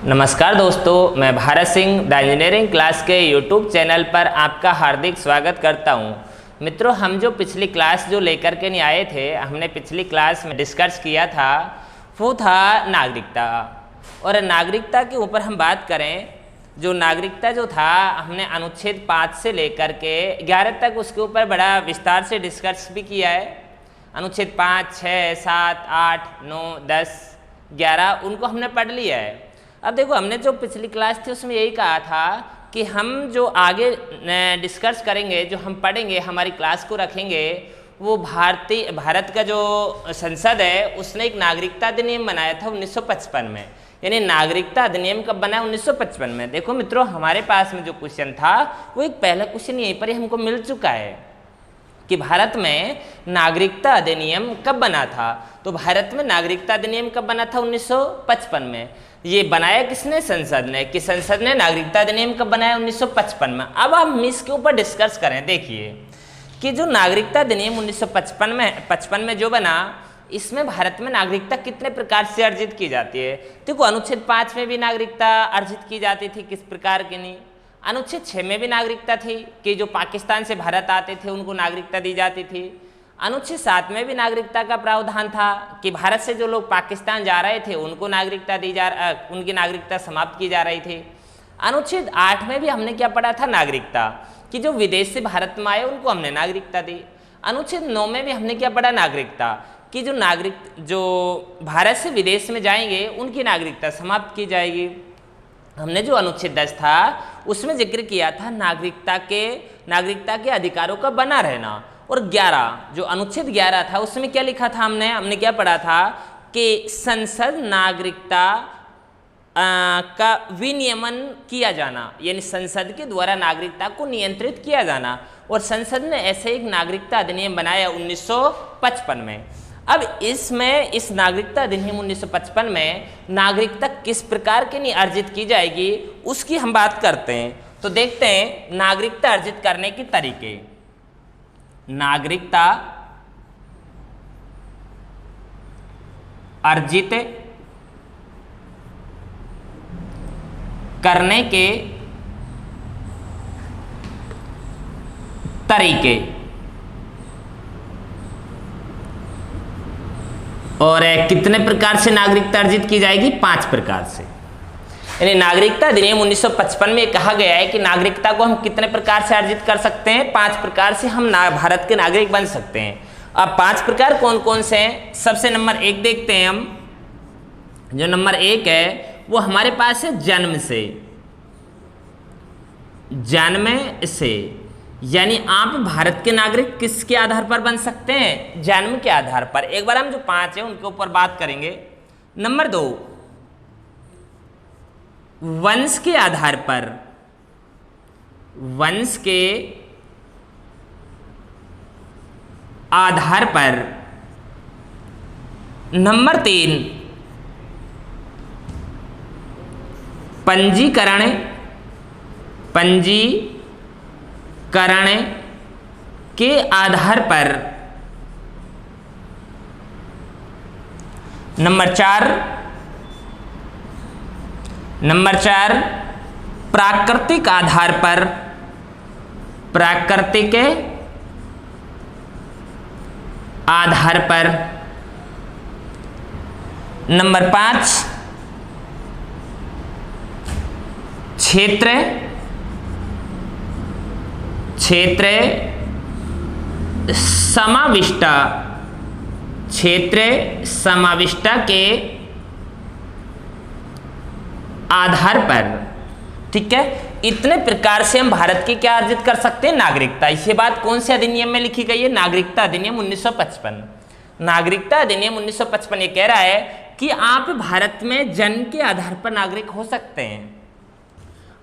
नमस्कार दोस्तों, मैं Bharat Singh the engineering class के यूट्यूब चैनल पर आपका हार्दिक स्वागत करता हूं। मित्रों, हम जो पिछली क्लास जो लेकर के नहीं आए थे, हमने पिछली क्लास में डिस्कस किया था, वो था नागरिकता। और नागरिकता के ऊपर हम बात करें, जो नागरिकता जो था, हमने अनुच्छेद 5 से लेकर के 11 तक उसके ऊपर बड़ा विस्तार से डिस्कस भी किया है। अनुच्छेद 5, 6, 7, 8, 9, 10, 11 उनको हमने पढ़ लिया है। अब देखो, हमने जो पिछली क्लास थी उसमें यही कहा था कि हम जो आगे डिस्कस करेंगे, जो हम पढ़ेंगे, हमारी क्लास को रखेंगे, वो भारत का जो संसद है उसने एक नागरिकता अधिनियम बनाया था 1955 में। यानी नागरिकता अधिनियम कब बना? 1955 में। देखो मित्रों, हमारे पास में जो क्वेश्चन था वो एक पहला क्वेश्चन यहीं पर ही हमको मिल चुका है कि भारत में नागरिकता अधिनियम कब बना था। तो भारत में नागरिकता अधिनियम कब बना था? 1955 में। ये बनाया किसने? संसद ने। कि संसद ने नागरिकता अधिनियम कब बनाया? 1955 में। अब हम इसके ऊपर डिस्कस करें। देखिए कि जो नागरिकता अधिनियम 1955 में जो बना, इसमें भारत में नागरिकता कितने प्रकार से अर्जित की जाती है। देखो, अनुच्छेद 5 में भी नागरिकता अर्जित की जाती थी, किस प्रकार की नहीं। अनुच्छेद 6 में भी नागरिकता थी कि जो पाकिस्तान से भारत आते थे उनको नागरिकता दी जाती थी। अनुच्छेद 7 में भी नागरिकता का प्रावधान था कि भारत से जो लोग पाकिस्तान जा रहे थे उनको नागरिकता उनकी नागरिकता समाप्त की जा रही थी। अनुच्छेद 8 में भी हमने क्या पढ़ा था? नागरिकता, कि जो विदेश से भारत में आए उनको हमने नागरिकता दी। अनुच्छेद 9 में भी हमने क्या पढ़ा? नागरिकता, कि जो भारत से विदेश में जाएंगे उनकी नागरिकता समाप्त की जाएगी। हमने जो अनुच्छेद 10 था उसमें जिक्र किया था नागरिकता के अधिकारों का बना रहना। और 11, जो अनुच्छेद 11 था, उसमें क्या लिखा था? हमने क्या पढ़ा था कि संसद नागरिकता का विनियमन किया जाना, यानी संसद के द्वारा नागरिकता को नियंत्रित किया जाना। और संसद ने ऐसे एक नागरिकता अधिनियम बनाया 1955 में। अब इस नागरिकता अधिनियम 1955 में नागरिकता किस प्रकार के लिए अर्जित की जाएगी उसकी हम बात करते हैं। तो देखते हैं नागरिकता अर्जित करने के तरीके। नागरिकता अर्जित करने के तरीके, और कितने प्रकार से नागरिकता अर्जित की जाएगी? 5 प्रकार से। यानी नागरिकता अधिनियम 1955 में कहा गया है कि नागरिकता को हम कितने प्रकार से अर्जित कर सकते हैं? 5 प्रकार से हम भारत के नागरिक बन सकते हैं। अब 5 प्रकार कौन कौन से हैं? सबसे नंबर 1 देखते हैं हम। जो नंबर 1 है वो हमारे पास है जन्म से। यानी आप भारत के नागरिक किसके आधार पर बन सकते हैं? जन्म के आधार पर। एक बार हम जो 5 है उनके ऊपर बात करेंगे। नंबर 2, वंश के आधार पर। वंश के आधार पर। नंबर 3, पंजीकरण के आधार पर। नंबर 4, प्राकृतिक आधार पर। प्राकृतिक आधार पर। नंबर 5, क्षेत्र समाविष्टा के आधार पर। ठीक है, इतने प्रकार से हम भारत की क्या अर्जित कर सकते हैं? नागरिकता। ये बात कौन से अधिनियम में लिखी गई है? नागरिकता अधिनियम 1955। नागरिकता अधिनियम 1955 ये कह रहा है कि आप भारत में जन्म के आधार पर नागरिक हो सकते हैं।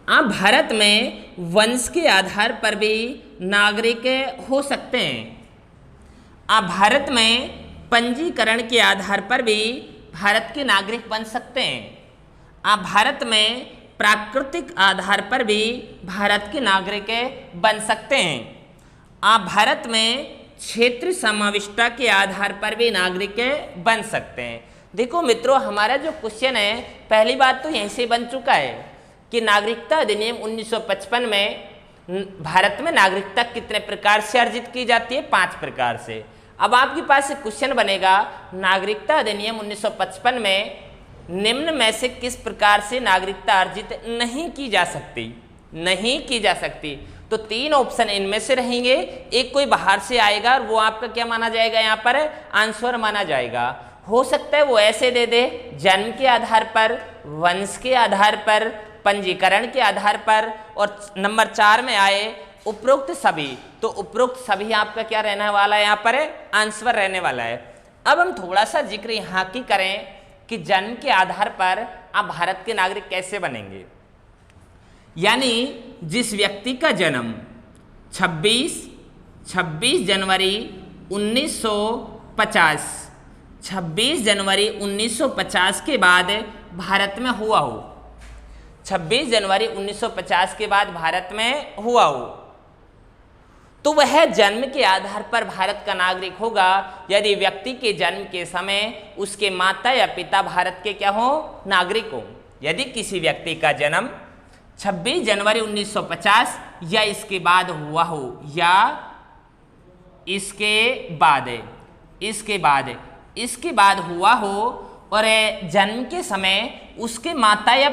आप भारत में वंश के आधार पर भी नागरिक हो सकते हैं। आप भारत में पंजीकरण के आधार पर भी भारत के नागरिक बन सकते हैं। आप भारत में प्राकृतिक आधार पर भी भारत के नागरिक बन सकते हैं। आप भारत में क्षेत्र समाविष्टता के आधार पर भी नागरिक बन सकते हैं। देखो मित्रों, हमारा जो क्वेश्चन है, पहली बात तो यहीं से बन चुका है कि नागरिकता अधिनियम 1955 में भारत में नागरिकता कितने प्रकार से अर्जित की जाती है? 5 प्रकार से। अब आपके पास एक क्वेश्चन बनेगा, नागरिकता अधिनियम 1955 में निम्न में से किस प्रकार से नागरिकता अर्जित नहीं की जा सकती? नहीं की जा सकती। तो 3 ऑप्शन इनमें से रहेंगे, एक कोई बाहर से आएगा और वो आपका क्या माना जाएगा? यहाँ पर आंसर माना जाएगा। हो सकता है वो ऐसे दे दे, जन्म के आधार पर, वंश के आधार पर, पंजीकरण के आधार पर, और नंबर 4 में आए उपरोक्त सभी। तो उपरोक्त सभी आपका क्या रहने वाला है? यहाँ पर आंसर रहने वाला है। अब हम थोड़ा सा जिक्र यहाँ की करें कि जन्म के आधार पर आप भारत के नागरिक कैसे बनेंगे। यानी जिस व्यक्ति का जन्म 26 जनवरी 1950 26 जनवरी 1950 के बाद भारत में हुआ हो, 26 जनवरी 1950 के बाद भारत में हुआ हो, तो वह जन्म के आधार पर भारत का नागरिक होगा यदि व्यक्ति के जन्म के समय उसके माता या पिता भारत के क्या हो? नागरिक हो। यदि किसी व्यक्ति का जन्म 26 जनवरी 1950 या इसके बाद हुआ हो, या इसके बाद हुआ हो, और जन्म के समय उसके माता या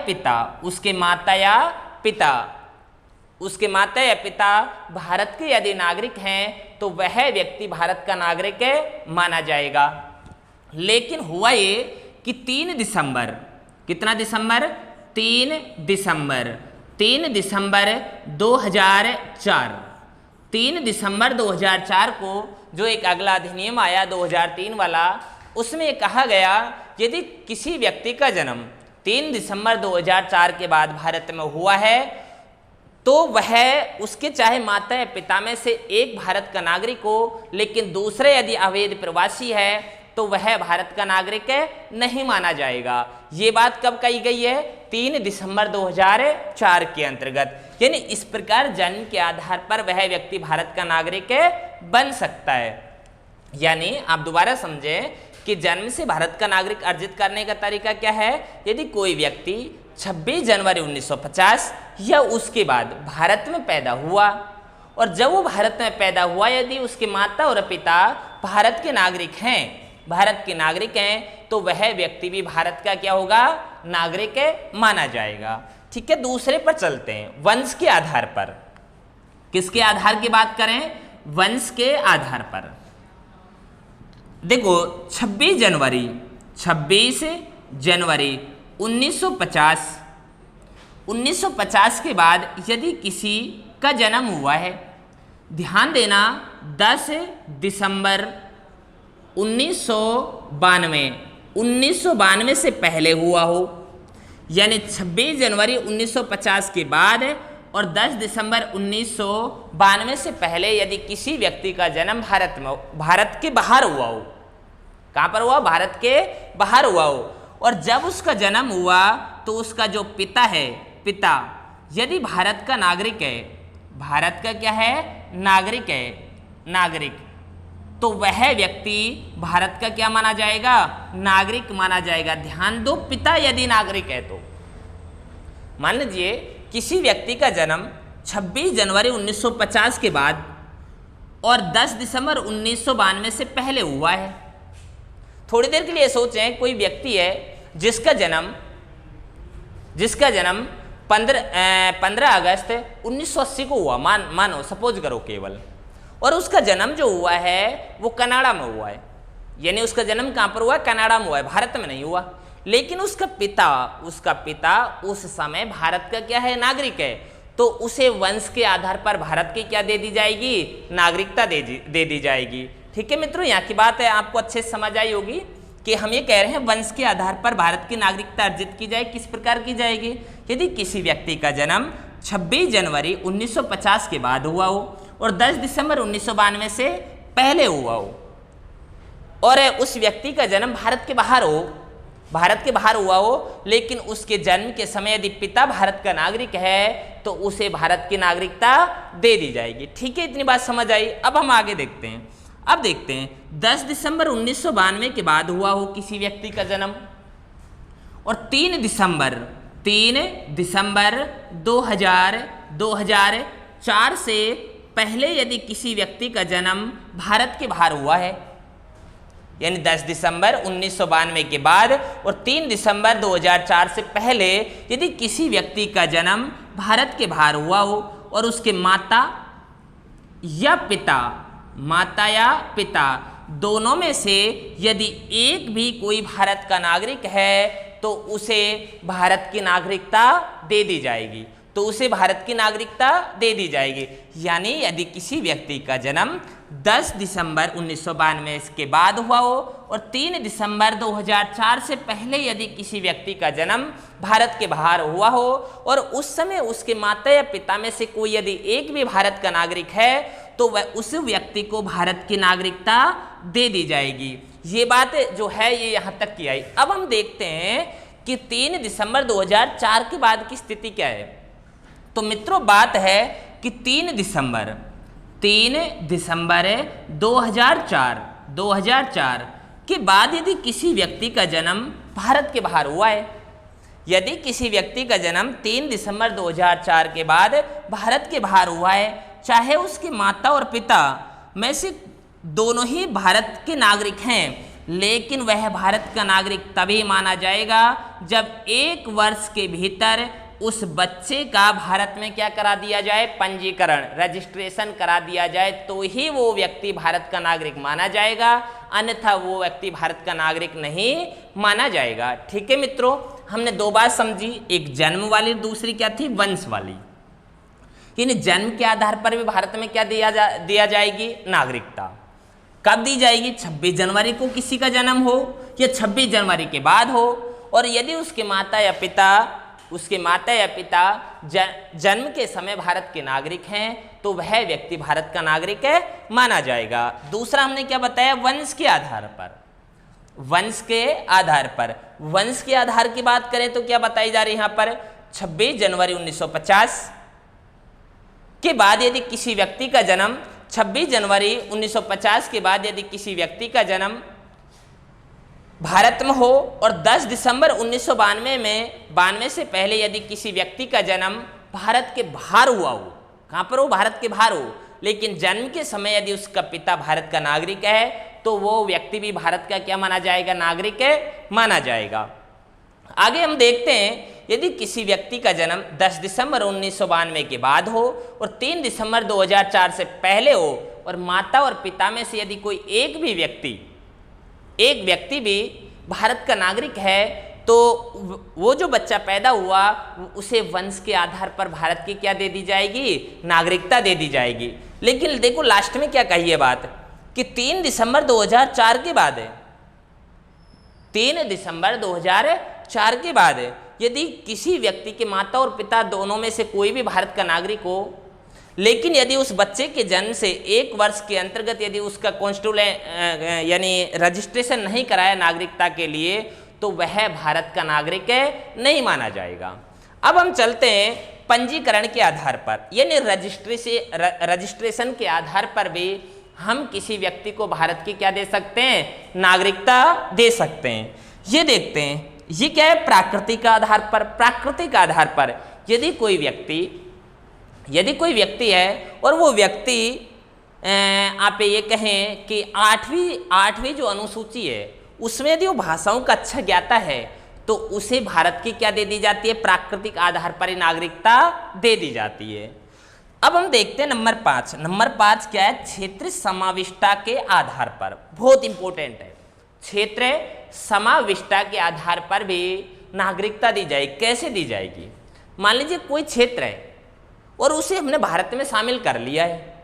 पिता भारत के यदि नागरिक हैं तो वह व्यक्ति भारत का नागरिक माना जाएगा। लेकिन हुआ ये कि 3 दिसंबर 2004 को जो एक अगला अधिनियम आया 2003 वाला, उसमें कहा गया यदि किसी व्यक्ति का जन्म 3 दिसंबर 2004 के बाद भारत में हुआ है तो वह उसके चाहे माता या पिता में से एक भारत का नागरिक हो, लेकिन दूसरे यदि अवैध प्रवासी है तो वह भारत का नागरिक नहीं माना जाएगा। ये बात कब कही गई है? 3 दिसंबर 2004 के अंतर्गत। यानी इस प्रकार जन्म के आधार पर वह व्यक्ति भारत का नागरिक बन सकता है। यानी आप दोबारा समझें कि जन्म से भारत का नागरिक अर्जित करने का तरीका क्या है? यदि कोई व्यक्ति 26 जनवरी 1950 या उसके बाद भारत में पैदा हुआ, और जब वो भारत में पैदा हुआ यदि उसके माता और पिता भारत के नागरिक हैं, तो वह व्यक्ति भी भारत का क्या होगा? नागरिक माना जाएगा। ठीक है, दूसरे पर चलते हैं, वंश के आधार पर। किसके आधार की बात करें? वंश के आधार पर। देखो 26 जनवरी 1950 के बाद यदि किसी का जन्म हुआ है, ध्यान देना 10 दिसंबर 1992 से पहले हुआ हो, यानी 26 जनवरी 1950 के बाद और 10 दिसंबर 1992 से पहले यदि किसी व्यक्ति का जन्म भारत के बाहर हुआ हो, कहाँ पर हुआ? भारत के बाहर हुआ हो, और जब उसका जन्म हुआ तो उसका जो पिता यदि भारत का नागरिक है, भारत का क्या है? नागरिक, तो वह व्यक्ति भारत का क्या माना जाएगा? नागरिक माना जाएगा। ध्यान दो, पिता यदि नागरिक है तो मान लीजिए किसी व्यक्ति का जन्म 26 जनवरी 1950 के बाद और 10 दिसंबर 1992 से पहले हुआ है। थोड़ी देर के लिए सोचें, कोई व्यक्ति है जिसका जन्म 15 अगस्त 1980 को हुआ, मानो सपोज करो केवल, और उसका जन्म जो हुआ है वो कनाडा में हुआ है। यानी उसका जन्म कहाँ पर हुआ? कनाडा में हुआ है, भारत में नहीं हुआ। लेकिन उसका पिता उस समय भारत का क्या है? नागरिक है। तो उसे वंश के आधार पर भारत की क्या दे दी जाएगी? नागरिकता दे दी जाएगी। ठीक है मित्रों, यहाँ की बात है आपको अच्छे से समझ आई होगी कि हम ये कह रहे हैं वंश के आधार पर भारत की नागरिकता अर्जित की जाए। किस प्रकार की जाएगी? यदि किसी व्यक्ति का जन्म 26 जनवरी 1950 के बाद हुआ हो और 10 दिसंबर 1992 से पहले हुआ हो, और उस व्यक्ति का जन्म भारत के बाहर हुआ हो, लेकिन उसके जन्म के समय यदि पिता भारत का नागरिक है तो उसे भारत की नागरिकता दे दी जाएगी। ठीक है, इतनी बात समझ आई। अब हम आगे देखते हैं। अब देखते हैं 10 दिसंबर 1992 के बाद हुआ हो किसी व्यक्ति का जन्म, और 3 दिसंबर 2004 से पहले यदि किसी व्यक्ति का जन्म भारत के बाहर हुआ है, यानी 10 दिसंबर 1992 के बाद और 3 दिसंबर 2004 से पहले यदि किसी व्यक्ति का जन्म भारत के बाहर हुआ हो और उसके माता या पिता दोनों में से यदि एक भी कोई भारत का नागरिक है तो उसे भारत की नागरिकता दे दी जाएगी। यानी यदि किसी व्यक्ति का जन्म 10 दिसंबर 1992 के बाद हुआ हो और 3 दिसंबर 2004 से पहले यदि किसी व्यक्ति का जन्म भारत के बाहर हुआ हो और उस समय उसके माता या पिता में से कोई यदि एक भी भारत का नागरिक है तो वह उस व्यक्ति को भारत की नागरिकता दे दी जाएगी। ये बात जो है ये यहाँ तक की आई। अब हम देखते हैं कि 3 दिसंबर 2004 के बाद की स्थिति क्या है। तो मित्रों बात है कि 3 दिसंबर 2004 के बाद यदि किसी व्यक्ति का जन्म भारत के बाहर हुआ है, यदि किसी व्यक्ति का जन्म 3 दिसंबर 2004 के बाद भारत के बाहर हुआ है, चाहे उसके माता और पिता में से दोनों ही भारत के नागरिक हैं, लेकिन वह भारत का नागरिक तभी माना जाएगा जब 1 वर्ष के भीतर उस बच्चे का भारत में क्या करा दिया जाए, पंजीकरण, रजिस्ट्रेशन करा दिया जाए, तो ही वो व्यक्ति भारत का नागरिक माना जाएगा, अन्यथा वो व्यक्ति भारत का नागरिक नहीं माना जाएगा। ठीक है मित्रों, हमने 2 बात समझी, एक जन्म वाली, दूसरी क्या थी, वंश वाली। यानी जन्म के आधार पर भी भारत में क्या दिया जाएगी, नागरिकता। कब दी जाएगी, 26 जनवरी को किसी का जन्म हो या 26 जनवरी के बाद हो, और यदि उसके माता या पिता जन्म के समय भारत के नागरिक हैं तो वह व्यक्ति भारत का नागरिक है माना जाएगा। दूसरा हमने क्या बताया, वंश के आधार की बात करें तो क्या बताई जा रही है यहाँ पर, 26 जनवरी 1950 के बाद यदि किसी व्यक्ति का जन्म 26 जनवरी 1950 के बाद यदि किसी व्यक्ति का जन्म भारत में हो और 10 दिसंबर 1992 से पहले यदि किसी व्यक्ति का जन्म भारत के बाहर हुआ हो, कहाँ पर हो, भारत के बाहर हो, लेकिन जन्म के समय यदि उसका पिता भारत का नागरिक है तो वो व्यक्ति भी भारत का क्या माना जाएगा, नागरिक है माना जाएगा। आगे हम देखते हैं यदि किसी व्यक्ति का जन्म 10 दिसंबर 1992 के बाद हो और 3 दिसंबर 2004 से पहले हो और माता और पिता में से यदि कोई एक व्यक्ति भी भारत का नागरिक है तो वो जो बच्चा पैदा हुआ उसे वंश के आधार पर भारत की क्या दे दी जाएगी, नागरिकता दे दी जाएगी। लेकिन देखो लास्ट में क्या कही है बात कि 3 दिसंबर 2004 के बाद है, 3 दिसंबर 2004 के बाद यदि किसी व्यक्ति के माता और पिता दोनों में से कोई भी भारत का नागरिक हो, लेकिन यदि उस बच्चे के जन्म से 1 वर्ष के अंतर्गत यदि उसका यानी रजिस्ट्रेशन नहीं कराया नागरिकता के लिए तो वह भारत का नागरिक नहीं माना जाएगा। अब हम चलते हैं पंजीकरण के आधार पर, यानी रजिस्ट्रेशन के आधार पर भी हम किसी व्यक्ति को भारत की क्या दे सकते हैं, नागरिकता दे सकते हैं। ये देखते हैं ये क्या है, प्राकृतिक आधार पर यदि कोई व्यक्ति है और वो व्यक्ति आप ये कहें कि आठवीं जो अनुसूची है उसमें यदि वो भाषाओं का अच्छा ज्ञाता है तो उसे भारत की क्या दे दी जाती है, प्राकृतिक आधार पर नागरिकता दे दी जाती है। अब हम देखते हैं नंबर 5 क्या है, क्षेत्र समाविष्टता के आधार पर, बहुत इंपॉर्टेंट है। क्षेत्र समाविष्टता के आधार पर भी नागरिकता दी जाएगी। कैसे दी जाएगी, मान लीजिए कोई क्षेत्र है और उसे हमने भारत में शामिल कर लिया है,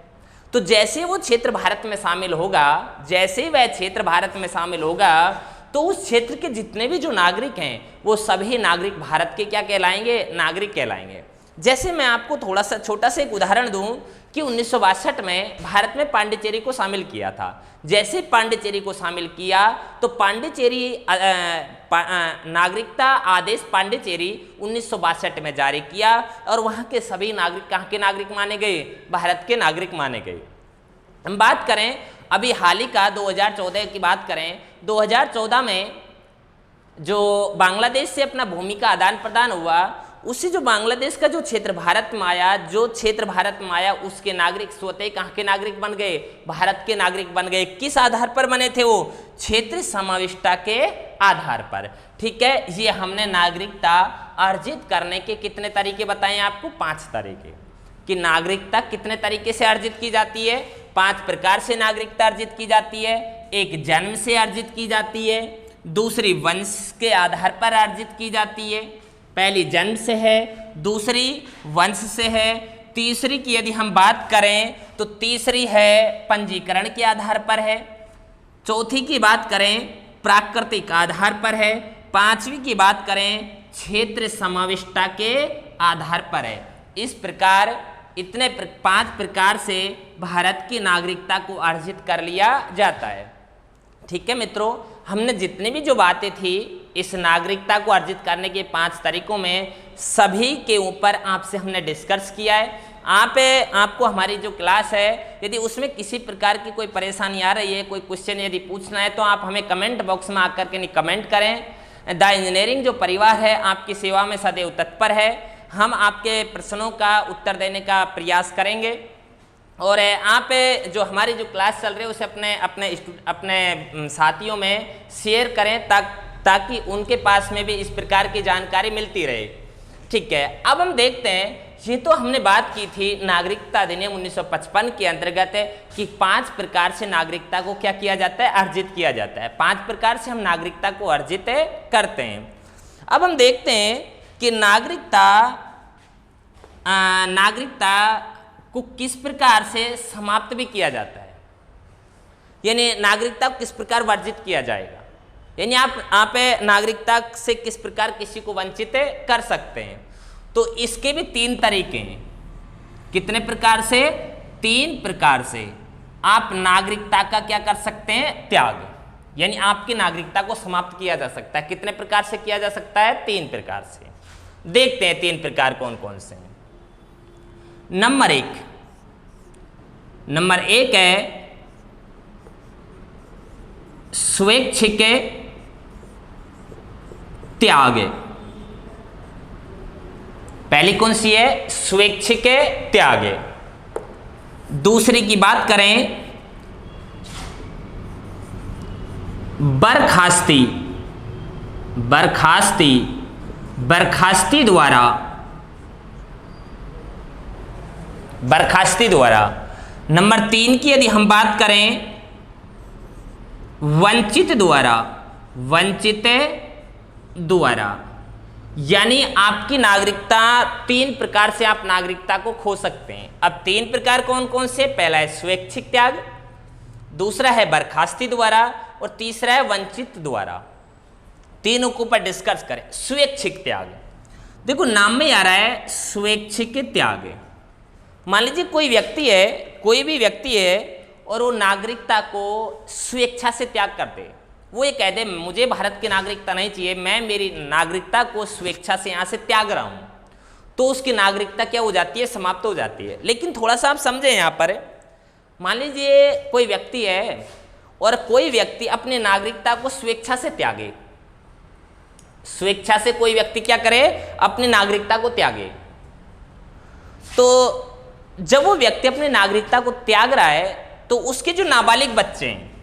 तो जैसे वो क्षेत्र भारत में शामिल होगा, तो उस क्षेत्र के जितने भी जो नागरिक हैं वो सभी नागरिक भारत के क्या कहलाएंगे, नागरिक कहलाएंगे। जैसे मैं आपको थोड़ा सा छोटा सा एक उदाहरण दूं कि 1962 में भारत में पांडिचेरी को शामिल किया था। जैसे पांडिचेरी को शामिल किया तो पांडिचेरी नागरिकता आदेश पांडिचेरी 1962 में जारी किया और वहाँ के सभी नागरिक कहाँ के नागरिक माने गए, भारत के नागरिक माने गए। हम बात करें अभी हाल ही का 2014 की बात करें, 2014 में जो बांग्लादेश से अपना भूमि का आदान प्रदान हुआ, उससे जो बांग्लादेश का जो क्षेत्र भारत में आया, उसके नागरिक स्वतः कहाँ के नागरिक बन गए, भारत के नागरिक बन गए। किस आधार पर बने थे वो? क्षेत्र समाविष्टता के आधार पर। ठीक है, ये हमने नागरिकता अर्जित करने के कितने तरीके बताए आपको? 5 तरीके। कि नागरिकता कितने तरीके से अर्जित की जाती है? 5 प्रकार से नागरिकता अर्जित की जाती है। एक, जन्म से अर्जित की जाती है। दूसरी, वंश के आधार पर अर्जित की जाती है। पहली जन्म से है, दूसरी वंश से है, तीसरी की यदि हम बात करें तो तीसरी है पंजीकरण के आधार पर है, चौथी की बात करें प्राकृतिक आधार पर है, पांचवी की बात करें क्षेत्र समाविष्टता के आधार पर है। इस प्रकार 5 प्रकार से भारत की नागरिकता को अर्जित कर लिया जाता है। ठीक है मित्रों, हमने जितनी भी जो बातें थी इस नागरिकता को अर्जित करने के 5 तरीकों में, सभी के ऊपर आपसे हमने डिस्कस किया है। आपको हमारी जो क्लास है, यदि उसमें किसी प्रकार की कोई परेशानी आ रही है, कोई क्वेश्चन यदि पूछना है, तो आप हमें कमेंट बॉक्स में आकर के कमेंट करें। द इंजीनियरिंग जो परिवार है आपकी सेवा में सदैव तत्पर है। हम आपके प्रश्नों का उत्तर देने का प्रयास करेंगे। और आप जो हमारी जो क्लास चल रही है उसे अपने साथियों में शेयर करें, ताकि उनके पास में भी इस प्रकार की जानकारी मिलती रहे। ठीक है, अब हम देखते हैं, ये तो हमने बात की थी नागरिकता अधिनियम 1955 के अंतर्गत कि 5 प्रकार से नागरिकता को क्या किया जाता है? अर्जित किया जाता है। 5 प्रकार से हम नागरिकता को अर्जित करते हैं। अब हम देखते हैं कि नागरिकता को किस प्रकार से समाप्त भी किया जाता है, यानी नागरिकता को किस प्रकार वर्जित किया जाएगा, यानी आप नागरिकता से किस प्रकार किसी को वंचित कर सकते हैं। तो इसके भी 3 तरीके हैं। कितने प्रकार से? 3 प्रकार से आप नागरिकता का क्या कर सकते हैं? त्याग, यानी आपकी नागरिकता को समाप्त किया जा सकता है। कितने प्रकार से किया जा सकता है? 3 प्रकार से। देखते हैं 3 प्रकार कौन कौन से हैं। नंबर 1 है स्वैच्छिक त्याग। पहली कौन सी है? स्वैच्छिक त्याग। दूसरी की बात करें बर्खास्ती द्वारा। नंबर 3 की यदि हम बात करें वंचित द्वारा, यानी आपकी नागरिकता 3 प्रकार से आप नागरिकता को खो सकते हैं। अब 3 प्रकार कौन कौन से? पहला है स्वैच्छिक त्याग, दूसरा है बर्खास्ती द्वारा, और तीसरा है वंचित द्वारा। तीनों के ऊपर डिस्कस करें। स्वैच्छिक त्याग, देखो नाम में आ रहा है स्वैच्छिक त्याग। मान लीजिए कोई भी व्यक्ति है और वो नागरिकता को स्वेच्छा से त्याग कर दे। वो ये कह दे मुझे भारत की नागरिकता नहीं चाहिए, मैं मेरी नागरिकता को स्वेच्छा से यहाँ से त्याग रहा हूँ, तो उसकी नागरिकता क्या हो जाती है? समाप्त हो जाती है। लेकिन थोड़ा सा आप समझें यहाँ पर, मान लीजिए कोई व्यक्ति है और कोई व्यक्ति अपनी नागरिकता को स्वेच्छा से त्यागे। स्वेच्छा से कोई व्यक्ति क्या करे? अपनी नागरिकता को त्यागे। तो जब वो व्यक्ति अपनी नागरिकता को त्याग रहा है, तो उसके जो नाबालिग बच्चे हैं,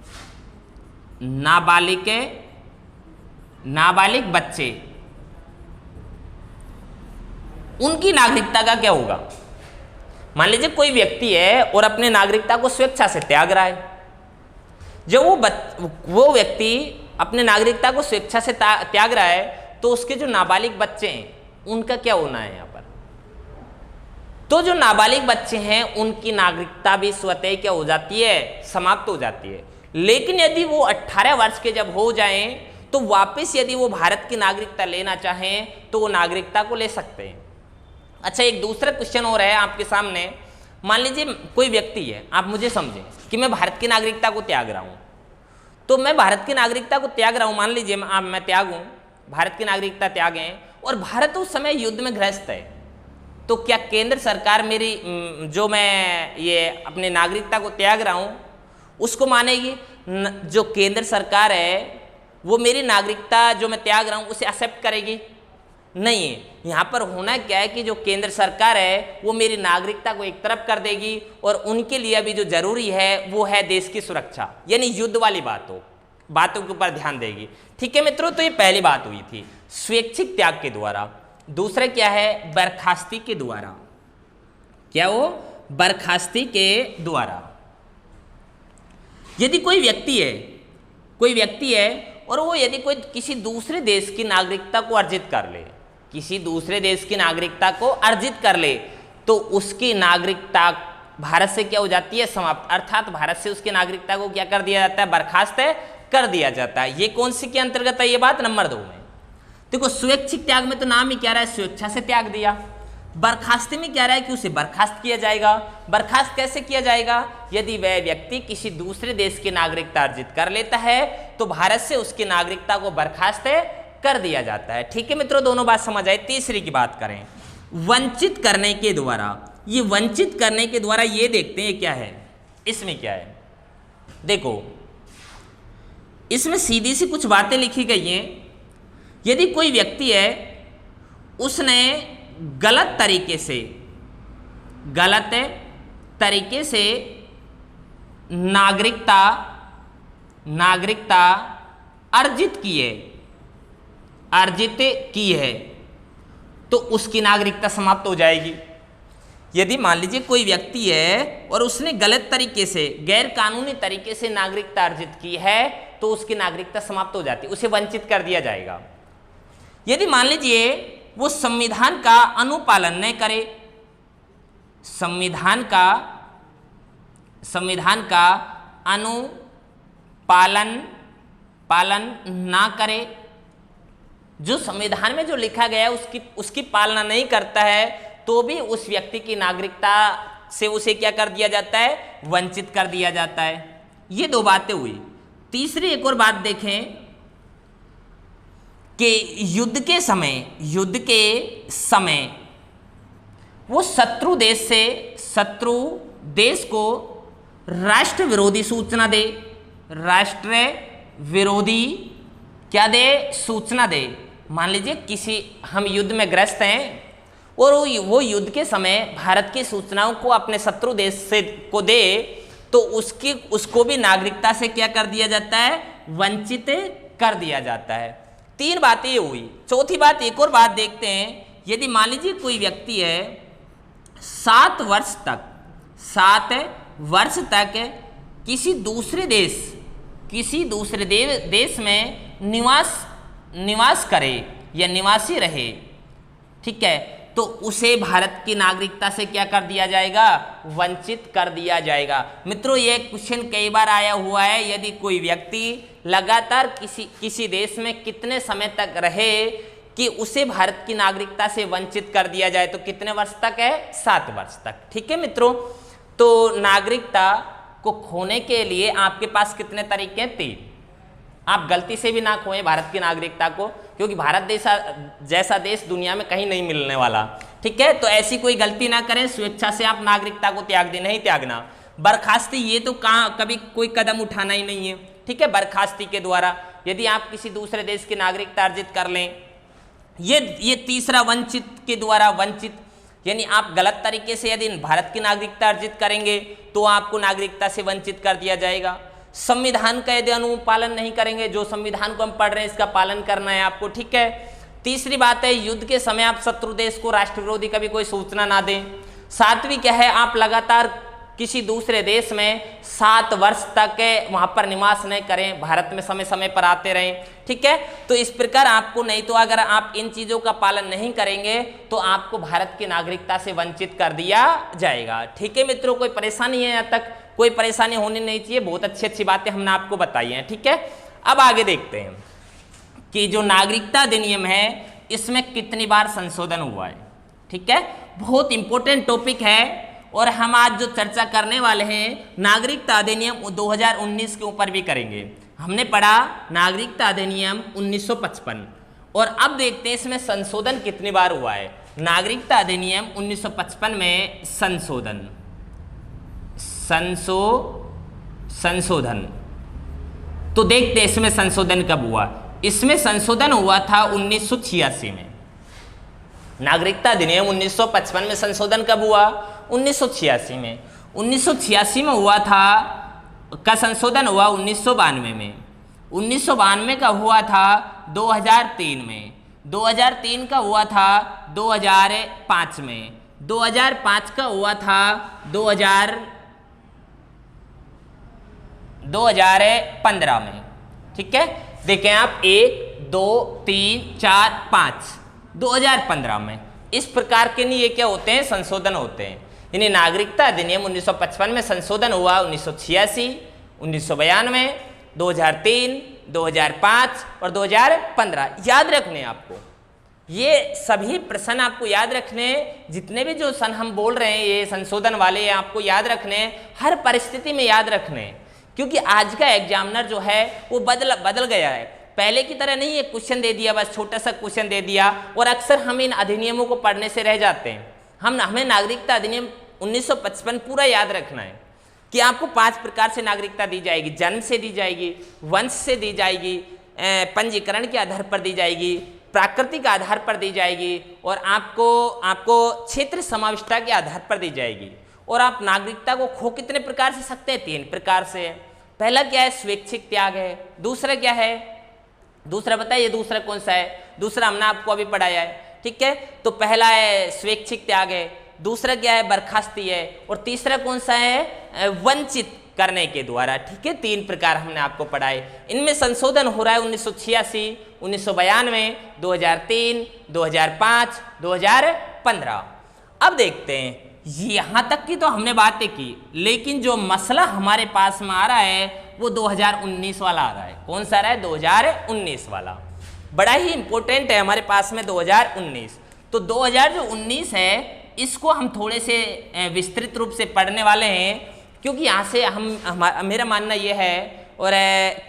नाबालिग बच्चे, उनकी नागरिकता का क्या होगा? मान लीजिए कोई व्यक्ति है और अपनी नागरिकता को स्वेच्छा से त्याग रहा है। जब वो व्यक्ति अपनी नागरिकता को स्वेच्छा से त्याग रहा है, तो उसके जो नाबालिग बच्चे हैं उनका क्या होना है यहाँ पर? तो जो नाबालिग बच्चे हैं उनकी नागरिकता भी स्वतः क्या हो जाती है? समाप्त हो जाती है। लेकिन यदि वो 18 वर्ष के जब हो जाएं, तो वापस यदि वो भारत की नागरिकता लेना चाहें तो वो नागरिकता को ले सकते हैं। अच्छा, एक दूसरा क्वेश्चन हो रहा है आपके सामने। मान लीजिए कोई व्यक्ति है, आप मुझे समझें कि मैं भारत की नागरिकता को त्याग रहा हूँ, तो मैं भारत की नागरिकता को त्याग रहा हूँ, मान लीजिए मैं त्यागूं, भारत की नागरिकता त्यागें, और भारत उस समय युद्ध में ग्रस्त है, तो क्या केंद्र सरकार मेरी जो मैं ये अपनी नागरिकता को त्याग रहा हूँ उसको मानेगी। जो केंद्र सरकार है वो मेरी नागरिकता जो मैं त्याग रहा हूँ उसे एक्सेप्ट करेगी? नहीं है। यहाँ पर होना क्या है कि जो केंद्र सरकार है वो मेरी नागरिकता को एक तरफ कर देगी और उनके लिए अभी जो जरूरी है वो है देश की सुरक्षा, यानी युद्ध वाली बातों के ऊपर ध्यान देगी। ठीक है मित्रों, तो ये पहली बात हुई थी स्वैच्छिक त्याग के द्वारा। दूसरा क्या है? बर्खास्ती के द्वारा। क्या वो? बर्खास्ती के द्वारा। यदि कोई व्यक्ति है और वो यदि कोई किसी दूसरे देश की नागरिकता को अर्जित कर ले, किसी दूसरे देश की नागरिकता को अर्जित कर ले, तो उसकी नागरिकता भारत से क्या हो जाती है? समाप्त। अर्थात भारत से उसकी नागरिकता को क्या कर दिया जाता है? बर्खास्त कर दिया जाता है। ये कौन सी के अंतर्गत है? ये बात नंबर 2 में। देखो स्वैच्छिक त्याग में तो नाम ही क्या रहा है? स्वेच्छा से त्याग दिया। बर्खास्ती में क्या रहा है कि उसे बर्खास्त किया जाएगा। बर्खास्त कैसे किया जाएगा? यदि वह व्यक्ति किसी दूसरे देश की नागरिकता अर्जित कर लेता है तो भारत से उसकी नागरिकता को बर्खास्त कर दिया जाता है। ठीक है मित्रों, दोनों बात समझ आए। तीसरी की बात करें, वंचित करने के द्वारा। ये वंचित करने के द्वारा ये देखते हैं क्या है, इसमें क्या है। देखो इसमें सीधी सी कुछ बातें लिखी गई हैं। यदि कोई व्यक्ति है उसने गलत तरीके से नागरिकता अर्जित की है तो उसकी नागरिकता समाप्त हो जाएगी। यदि मान लीजिए कोई व्यक्ति है और उसने गलत तरीके से, गैर कानूनी तरीके से नागरिकता अर्जित की है तो उसकी नागरिकता समाप्त हो जाती है, उसे वंचित कर दिया जाएगा। यदि मान लीजिए वो संविधान का अनुपालन न करे, संविधान का पालन ना करे, जो संविधान में जो लिखा गया है उसकी पालना नहीं करता है, तो भी उस व्यक्ति की नागरिकता से उसे क्या कर दिया जाता है? वंचित कर दिया जाता है। ये 2 बातें हुई। तीसरी एक और बात देखें कि युद्ध के समय वो शत्रु देश को राष्ट्र विरोधी सूचना दे, सूचना दे। मान लीजिए हम युद्ध में ग्रस्त हैं और वो युद्ध के समय भारत की सूचनाओं को अपने शत्रु देश को दे, तो उसको भी नागरिकता से क्या कर दिया जाता है? वंचित कर दिया जाता है। 3 बातें ये हुई। चौथी बात, एक और बात देखते हैं। यदि मान लीजिए कोई व्यक्ति है 7 वर्ष तक किसी दूसरे देश में निवास करे या निवासी रहे, ठीक है, तो उसे भारत की नागरिकता से क्या कर दिया जाएगा? वंचित कर दिया जाएगा। मित्रों ये क्वेश्चन कई बार आया हुआ है। यदि कोई व्यक्ति लगातार किसी देश में कितने समय तक रहे कि उसे भारत की नागरिकता से वंचित कर दिया जाए, तो कितने वर्ष तक है? 7 वर्ष तक। ठीक है मित्रों, तो नागरिकता को खोने के लिए आपके पास कितने तरीके हैं? 3। आप गलती से भी ना खोएं भारत की नागरिकता को, क्योंकि भारत जैसा देश दुनिया में कहीं नहीं मिलने वाला। ठीक है, तो ऐसी कोई गलती ना करें, स्वेच्छा से आप नागरिकता को त्याग दें, नहीं त्यागना। बर्खास्ती ये तो कभी कोई कदम उठाना ही नहीं है। ठीक है, बर्खास्ती के द्वारा यदि आप किसी दूसरे देश की नागरिकता अर्जित कर लें, ये तीसरा वंचित के द्वारा, वंचित यानी आप गलत तरीके से यदि भारत की नागरिकता अर्जित करेंगे तो आपको नागरिकता से वंचित कर दिया जाएगा। संविधान का यदि अनुपालन नहीं करेंगे, जो संविधान को हम पढ़ रहे हैं इसका पालन करना है आपको। ठीक है, तीसरी बात है युद्ध के समय आप शत्रु देश को राष्ट्र विरोधी कभी कोई सूचना ना दें। 7वीं क्या है? आप लगातार किसी दूसरे देश में 7 वर्ष तक वहां पर निवास नहीं करें, भारत में समय समय पर आते रहें। ठीक है, तो इस प्रकार आपको, नहीं तो अगर आप इन चीजों का पालन नहीं करेंगे तो आपको भारत की नागरिकता से वंचित कर दिया जाएगा। ठीक है मित्रों, कोई परेशानी है? यहाँ तक कोई परेशानी होनी नहीं चाहिए। बहुत अच्छी अच्छी बातें हमने आपको बताई हैं। ठीक है, अब आगे देखते हैं कि जो नागरिकता अधिनियम है इसमें कितनी बार संशोधन हुआ है। ठीक है, बहुत इंपॉर्टेंट टॉपिक है और हम आज जो चर्चा करने वाले हैं नागरिकता अधिनियम 2019 के ऊपर भी करेंगे। हमने पढ़ा नागरिकता अधिनियम 1955 और अब देखते हैं इसमें संशोधन कितनी बार हुआ है। नागरिकता अधिनियम 1955 में संशोधन। तो देखते हैं इसमें संशोधन कब हुआ। इसमें संशोधन हुआ था 1986 में। नागरिकता अधिनियम 1955 में संशोधन कब हुआ? 1986 में। 1986 में हुआ था का संशोधन हुआ 1992 में। 1992 का हुआ था 2003 में। 2003 का हुआ था 2005 में। 2005 का हुआ था 2015 में। ठीक है, देखें आप 1 2 3 4 5 2015 में। इस प्रकार के नहीं ये क्या होते हैं? संशोधन होते हैं। यानी नागरिकता अधिनियम 1955 में संशोधन हुआ 1986, 1992, 2003, 2005 और 2015। याद रखने आपको ये सभी प्रश्न आपको याद रखने, जितने भी जो सन हम बोल रहे हैं ये संशोधन वाले आपको याद रखने, हर परिस्थिति में याद रखने, क्योंकि आज का एग्जामिनर जो है वो बदल गया है। पहले की तरह नहीं है क्वेश्चन दे दिया, बस छोटा सा क्वेश्चन दे दिया और अक्सर हम इन अधिनियमों को पढ़ने से रह जाते हैं। हमें नागरिकता अधिनियम 1955 पूरा याद रखना है कि आपको 5 प्रकार से नागरिकता दी जाएगी। जन्म से दी जाएगी, वंश से दी जाएगी, पंजीकरण के आधार पर दी जाएगी, प्राकृतिक आधार पर दी जाएगी और आपको क्षेत्र समाविष्टता के आधार पर दी जाएगी। और आप नागरिकता को खो कितने प्रकार से सकते हैं? 3 प्रकार से। पहला क्या है? स्वैच्छिक त्याग है। दूसरा क्या है? दूसरा बताइए, दूसरा कौन सा है? दूसरा हमने आपको अभी पढ़ाया है। ठीक है, तो पहला है स्वैच्छिक त्याग है, दूसरा क्या है? बर्खास्ती है, और तीसरा कौन सा है? वंचित करने के द्वारा। ठीक है, 3 प्रकार हमने आपको पढ़ाए। इनमें संशोधन हो रहा है 1986, 1992, 2003, 2005, 2015। अब देखते हैं, यहाँ तक की तो हमने बातें की, लेकिन जो मसला हमारे पास में आ रहा है वो 2019 वाला आ रहा है। कौन सा आ रहा है? 2019 वाला बड़ा ही इंपॉर्टेंट है हमारे पास में 2019। तो 2019 है, इसको हम थोड़े से विस्तृत रूप से पढ़ने वाले हैं, क्योंकि यहाँ से मेरा मानना ये है और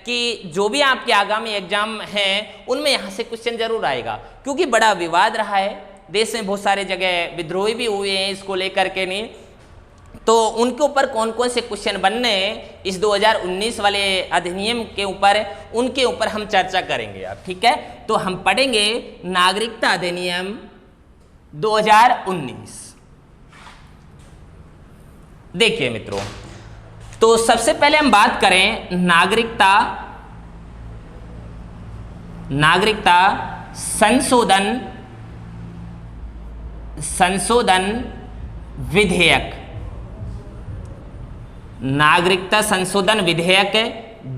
कि जो भी आपके आगामी एग्जाम हैं उनमें यहाँ से क्वेश्चन जरूर आएगा, क्योंकि बड़ा विवाद रहा है देश में। बहुत सारे जगह विद्रोही भी हुए हैं इसको लेकर के, नहीं तो उनके ऊपर कौन कौन से क्वेश्चन बनने हैं इस 2019 वाले अधिनियम के ऊपर, उनके ऊपर हम चर्चा करेंगे अब। ठीक है, तो हम पढ़ेंगे नागरिकता अधिनियम 2019। देखिए मित्रों, तो सबसे पहले हम बात करें नागरिकता संशोधन विधेयक। नागरिकता संशोधन विधेयक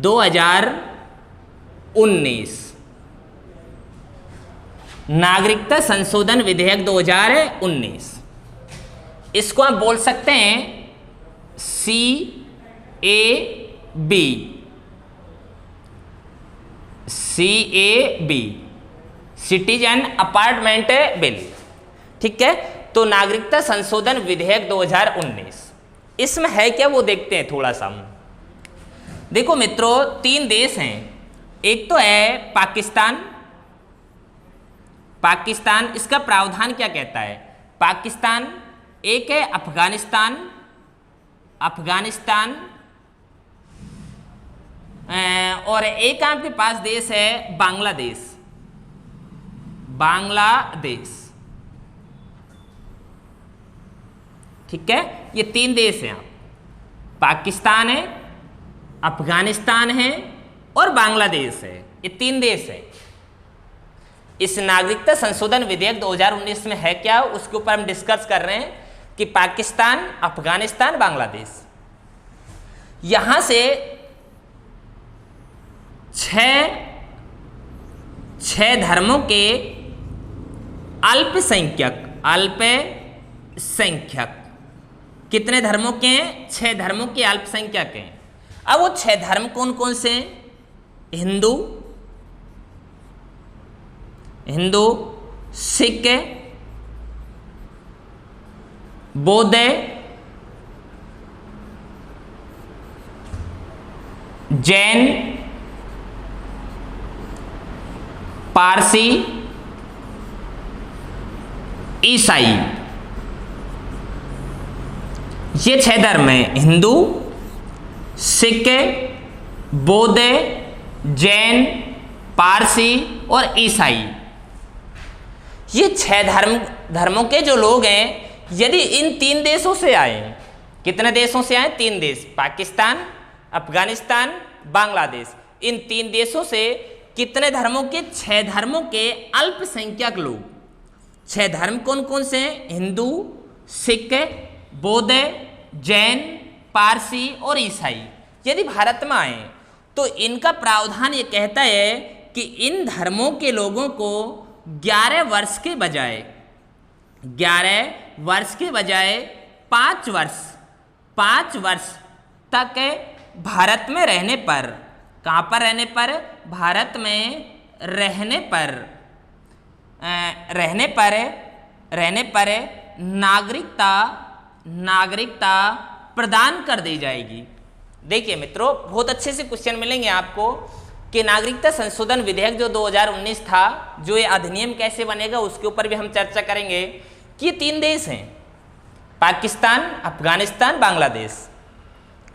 2019। नागरिकता संशोधन विधेयक 2019, इसको आप बोल सकते हैं CAB, सिटीजन अपार्टमेंट बिल। ठीक है, तो नागरिकता संशोधन विधेयक 2019, इसमें है क्या वो देखते हैं थोड़ा सा। देखो मित्रों, 3 देश हैं। एक तो है पाकिस्तान, इसका प्रावधान क्या कहता है? पाकिस्तान। एक है अफगानिस्तान, और एक आपके पास देश है बांग्लादेश। ठीक है, ये 3 देश हैं। पाकिस्तान है, अफगानिस्तान है और बांग्लादेश है। ये 3 देश है। इस नागरिकता संशोधन विधेयक 2019 में है क्या, उसके ऊपर हम डिस्कस कर रहे हैं कि पाकिस्तान, अफगानिस्तान, बांग्लादेश, यहां से 6 धर्मों के अल्पसंख्यक कितने धर्मों के हैं? 6 धर्मों के अल्पसंख्यक हैं। अब वो 6 धर्म कौन कौन से हैं? हिंदू, सिख, बौद्ध, जैन, पारसी, ईसाई। ये 6 धर्म हैं। हिंदू, सिख, बौद्ध, जैन, पारसी और ईसाई। ये 6 धर्मों के जो लोग हैं, यदि इन 3 देशों से आए, कितने देशों से आए? 3 देश, पाकिस्तान, अफगानिस्तान, बांग्लादेश। इन 3 देशों से कितने धर्मों के? 6 धर्मों के अल्पसंख्यक लोग। 6 धर्म कौन कौन से हैं? हिंदू, सिख, बौद्ध, जैन, पारसी और ईसाई। यदि भारत में आए तो इनका प्रावधान ये कहता है कि इन धर्मों के लोगों को 11 वर्ष के बजाय 5 वर्ष तक भारत में रहने पर, कहाँ पर रहने पर? भारत में रहने पर नागरिकता प्रदान कर दी जाएगी। देखिए मित्रों, बहुत अच्छे से क्वेश्चन मिलेंगे आपको कि नागरिकता संशोधन विधेयक जो 2019 था, जो ये अधिनियम कैसे बनेगा उसके ऊपर भी हम चर्चा करेंगे। कि 3 देश हैं, पाकिस्तान, अफगानिस्तान, बांग्लादेश।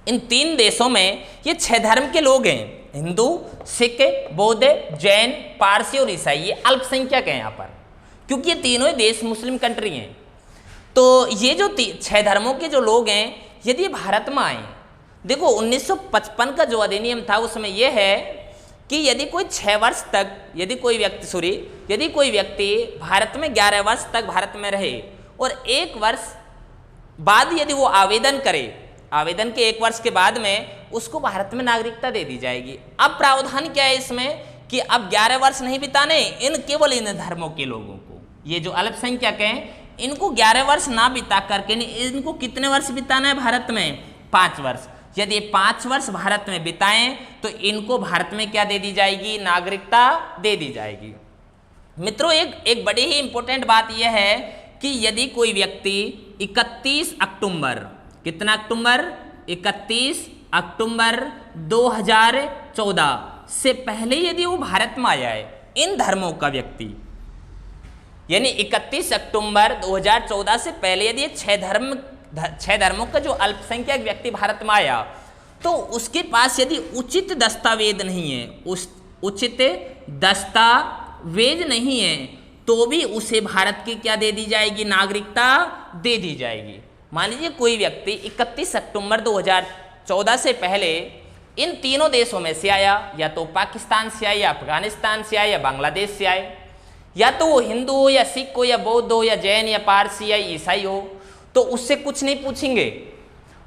इन 3 देशों में ये 6 धर्म के लोग हैं, हिंदू, सिख, बौद्ध, जैन, पारसी और ईसाई। ये अल्पसंख्यक हैं यहाँ पर, क्योंकि ये तीनों ही देश मुस्लिम कंट्री हैं। तो ये जो 6 धर्मों के जो लोग हैं, यदि भारत में आए, देखो 1955 का जो अधिनियम था उसमें यह है कि यदि कोई 6 वर्ष तक, यदि कोई व्यक्ति भारत में 11 वर्ष तक भारत में रहे और 1 वर्ष बाद यदि वो आवेदन करे, आवेदन के 1 वर्ष के बाद में उसको भारत में नागरिकता दे दी जाएगी। अब प्रावधान क्या है इसमें कि अब 11 वर्ष नहीं बिताने केवल इन धर्मों के लोगों को, ये जो अल्पसंख्यक हैं, इनको 11 वर्ष ना बिता करके इनको कितने वर्ष बिताना है भारत में? 5 वर्ष। यदि 5 वर्ष भारत में बिताएं तो इनको भारत में क्या दे दी जाएगी? नागरिकता दे दी जाएगी। मित्रों, एक बड़ी ही इंपॉर्टेंट बात यह है कि यदि कोई व्यक्ति 31 अक्टूबर, कितना अक्टूबर? 31 अक्टूबर 2014 से पहले यदि वो भारत में आया है, इन धर्मों का व्यक्ति, यानी 31 अक्टूबर 2014 से पहले यदि 6 धर्मों का जो अल्पसंख्यक व्यक्ति भारत में आया, तो उसके पास यदि उचित दस्तावेज नहीं है, उचित दस्तावेज नहीं है, तो भी उसे भारत की क्या दे दी जाएगी? नागरिकता दे दी जाएगी। मान लीजिए कोई व्यक्ति 31 अक्टूबर 2014 से पहले इन तीनों देशों में से आया, या तो पाकिस्तान से आया, या अफगानिस्तान से आया, या बांग्लादेश से आए, या तो वो हिंदू हो, या सिख हो, या बौद्ध हो, या जैन, या पारसी, या ईसाई हो, तो उससे कुछ नहीं पूछेंगे।